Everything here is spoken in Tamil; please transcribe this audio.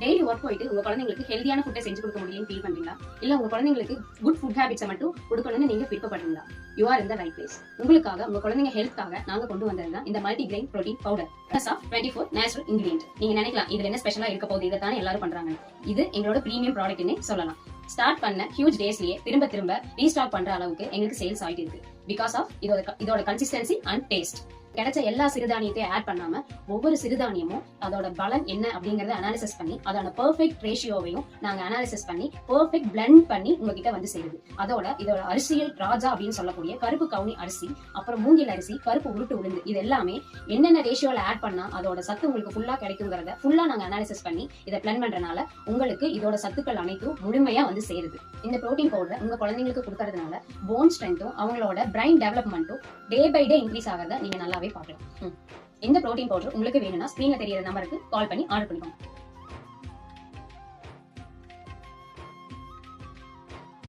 டெய்லி ஒர்க் போயிட்டு உங்க குழந்தைங்களுக்கு ஹெல்தியான ஃபுட்டை செஞ்சு கொடுக்க முடியும்னு ஃபீல் பண்றீங்களா? இல்ல உங்க குழந்தைங்களுக்கு குட் ஃபுட் ஹேபிட்ஸை மட்டும் கொடுக்கணும்னு நீங்க விருப்பப்படுறீங்களா? You are in the right place. உங்களுக்காக உங்க குழந்தைங்க ஹெல்த்காக நாங்க கொண்டு வந்ததுதான் இந்த multi grain protein powder of 24 natural ingredient. நீங்க நினைக்கலாம் இதுல என்ன ஸ்பெஷலா இருக்க போகுது, இதை தானே எல்லாரும் பண்றாங்க. இது எங்களோட பிரீமியம் ப்ராடக்ட்னே சொல்லலாம். ஸ்டார்ட் பண்ண ஹியூஜ் டேஸ்லயே திரும்ப ரீஸ்டாக் பண்ற அளவுக்கு எங்களுக்கு சேல்ஸ் ஆயிட்டு இருக்கு. பிகாஸ் ஆஃப் இதோட கன்சிஸ்டன்சி அண்ட் டேஸ்ட். கிடைச்ச எல்லா சிறுதானியத்தையும் ஆட் பண்ணாம ஒவ்வொரு சிறுதானியமும் அதோட பலன் என்ன அப்படிங்கறத அனாலிசிஸ் பண்ணி அதோட பெர்ஃபெக்ட் ரேஷியோவையும் நாங்க அனாலிசிஸ் பண்ணி பெர்ஃபெக்ட் பிளெண்ட் பண்ணி உங்ககிட்ட வந்து சேருது. இதோட அரிசியல் ராஜா அப்படின்னு சொல்லக்கூடிய கருப்பு கவுனி அரிசி, அப்புறம் மூங்கில் அரிசி, கருப்பு உருட்டு உளுந்து, இது எல்லாமே என்னென்ன ரேஷியோல ஆட் பண்ணா அதோட சத்து உங்களுக்கு ஃபுல்லா கிடைக்குங்கிறத ஃபுல்லா நாங்க அனாலிசிஸ் பண்ணி இதை பிளெண்ட் பண்றதுனால உங்களுக்கு இதோட சத்துக்கள் அனைத்தும் முழுமையா வந்து சேருது. இந்த புரோட்டீன் பவுடர் உங்க குழந்தைங்களுக்கு கொடுக்கறதுனால போன் ஸ்ட்ரென்த்தும் அவங்களோட பிரைன் டெவலப்மெண்ட்டும் டே பை டே இன்க்ரீஸ் ஆகிறத நீங்க நல்லாவே பார்க்கலாம். இந்த புரோட்டீன் பவுடர் உங்களுக்கு வேணும்னா ஸ்கிரீன்ல தெரியற நம்பருக்கு கால் பண்ணி ஆர்டர் பண்ணிக்கோங்க.